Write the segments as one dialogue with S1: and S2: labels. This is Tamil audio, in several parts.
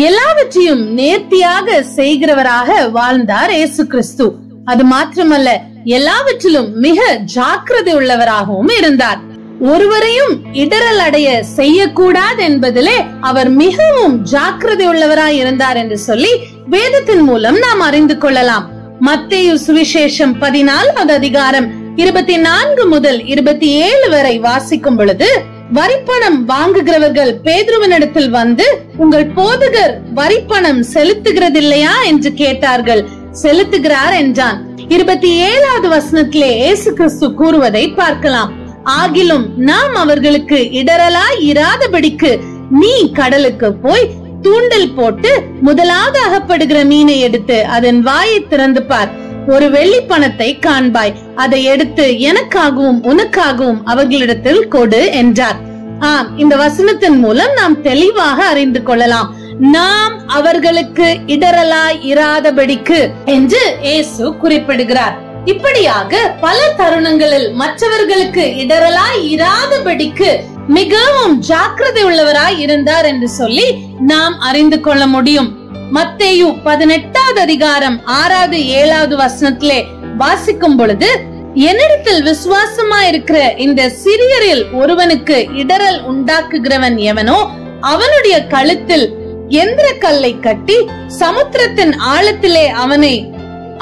S1: எல்லாவற்றையும் நேர்த்தியாக செய்கிறவராக வாழ்ந்தார் இயேசு கிறிஸ்து. அது மாத்திரமல்ல, எல்லாவற்றிலும் மிக ஜாக்கிரதை உள்ளவராகவும் இருந்தார். ஒருவரையும் இடரல் அடைய செய்யக்கூடாது என்பதிலே அவர் மிகவும் ஜாக்கிரதை உள்ளவராய் இருந்தார் என்று சொல்லி வேதத்தின் மூலம் நாம் அறிந்து கொள்ளலாம். மத்தேயு சுவிசேஷம் 14வது அதிகாரம் 24 முதல் 27 வரை வாசிக்கும் பொழுது, வரிப்பணம் வாங்குகிறவர்கள் பேதுருவினிடத்தில் வந்து, உங்கள் போதகர் வரிப்பணம் செலுத்துகிறதில்லையா என்று கேட்டார்கள். செலுத்துகிறார் என்றான். 27வது வசனத்திலே இயேசு கிறிஸ்து கூறுவதை பார்க்கலாம். ஆகிலும் நாம் அவர்களுக்கு இடரலாய் இராதபடிக்கு நீ கடலுக்கு போய் தூண்டில் போட்டு முதலாவது அகப்படுகிற மீனை எடுத்து அதன் வாயை திறந்து பார். ஒரு வெள்ளி பணத்தை காண்பாய். அதை எடுத்து எனக்காகவும் உனக்காகவும் அவர்களிடத்தில் கொடு என்றார். இந்த வசனத்தின் மூலம் நாம் தெளிவாக அறிந்து கொள்ளலாம். நாம் அவர்களுக்கு இடரலாய் இராதபடிக்கு என்று இயேசு குறிப்பிடுகிறார். இப்படியாக பல தருணங்களில் மற்றவர்களுக்கு இடரலாய் இராதபடிக்கு மிகவும் ஜாக்கிரதை உள்ளவராய் இருந்தார் என்று சொல்லி நாம் அறிந்து கொள்ள முடியும். மத்தேயு 18வது அதிகாரம் 6வது 7வது வசனத்திலே வாசிக்கும் பொழுது, என்னிடத்தில் விசுவாசமா இருக்கிற இந்த சிறியரில் ஒருவனுக்கு இடரல் உண்டாக்குகிறவன் எவனோ அவனுடைய கழுத்தில் எந்திர கல்லை கட்டி சமுத்திரத்தின் ஆழத்திலே அவனை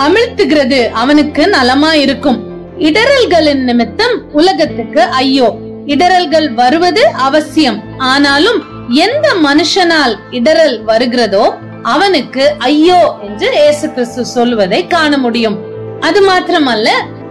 S1: அமிழ்த்துகிறது அவனுக்கு நலமா இருக்கும். இடரல்களின் நிமித்தம் உலகத்துக்கு ஐயோ. இடரல்கள் வருவது அவசியம். ஆனாலும் எந்த மனுஷனால் இடரல் வருகிறதோ அவனுக்கு ஐயோ என்று இயேசு கிறிஸ்து சொல்வதை காண முடியும். அது மாத்திரமல்ல,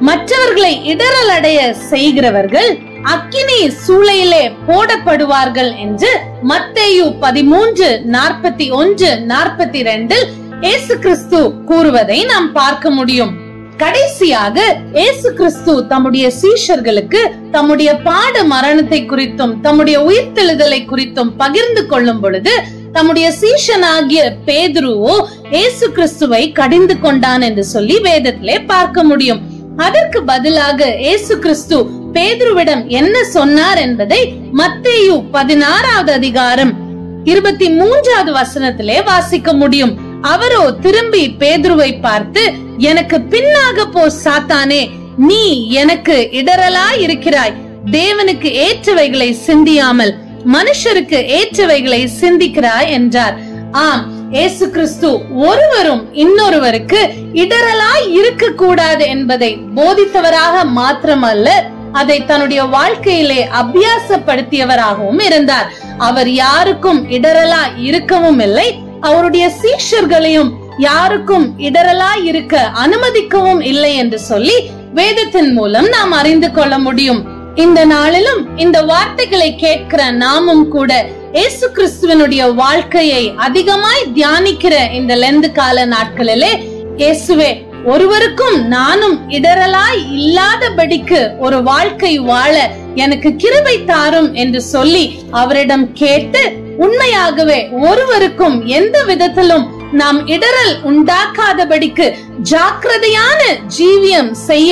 S1: மற்றவர்களை இடரல் அடைய செய்கிறவர்கள் அக்கினி சூளையிலே போடப்படுவார்கள் என்று மத்தேயு 13:41-42 இயேசு கிறிஸ்து கூறுவதை நாம் பார்க்க முடியும். கடைசியாக இயேசு கிறிஸ்து தம்முடைய சீஷர்களுக்கு தம்முடைய பாட மரணத்தை குறித்தும் தம்முடைய உயிர்த்தெழுதலை குறித்தும் பகிர்ந்து கொள்ளும் பொழுது, தம்முடைய சீஷனாகிய பேதுருவோ இயேசு கிறிஸ்துவை கடிந்து கொண்டான் என்று சொல்லி வேதத்திலே பார்க்க முடியும். அதற்கு பதிலாக இயேசு கிறிஸ்து பேதுருவிடம் என்ன சொன்னார் என்பதை மத்தேயு 16வது அதிகாரம் 23வது வசனத்திலே வாசிக்க முடியும். அவரோ திரும்பி பேதுருவை பார்த்து, எனக்கு பின்னாக போ சாத்தானே, நீ எனக்கு இடரலாய் இருக்கிறாய். தேவனுக்கு ஏற்றவைகளை சிந்தியாமல் மனுஷருக்கு ஏற்றவைகளை சிந்திக்கிறாய் என்றார். ஆம், இயேசு கிறிஸ்து ஒருவரும் இன்னொருவருக்கு இடரலாய் இருக்க கூடாது என்பதை போதித்தவராக மாத்திரமல்ல, அதை தன்னுடைய வாழ்க்கையிலே அபியாசப்படுத்தியவராகவும் இருந்தார். அவர் யாருக்கும் இடரலாய் இருக்கவும் இல்லை, அவருடைய சீஷர்களையும் யாருக்கும் இடரலாய் இருக்க அனுமதிக்கவும் இல்லை என்று சொல்லி வேதத்தின் மூலம் நாம் அறிந்து கொள்ள முடியும். இந்த நாளிலும் இந்த வார்த்தைகளை கேட்கிற நாமும் கூட இயேசு கிறிஸ்துவனுடைய வாழ்க்கையை அதிகமாய் தியானிக்கிற இந்த லெந்து கால நாட்களிலே, இயேசுவே, ஒருவருக்கும் நானும் இடரலாய் இல்லாதபடிக்கு ஒரு வாழ்க்கை வாழ எனக்கு கிருபை தாரும் என்று சொல்லி அவரிடம் கேட்டு, உண்மையாகவே ஒருவருக்கும் எந்த விதத்திலும் நாம் இடரல் உண்டாக்காதபடிக்கு ஜாக்கிரதையான ஜீவியம் செய்ய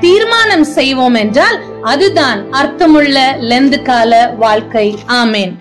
S1: தீர்மானம் செய்வோம் என்றால் அதுதான் அர்த்தமுள்ள லெந்து கால வாழ்க்கை. ஆமேன்.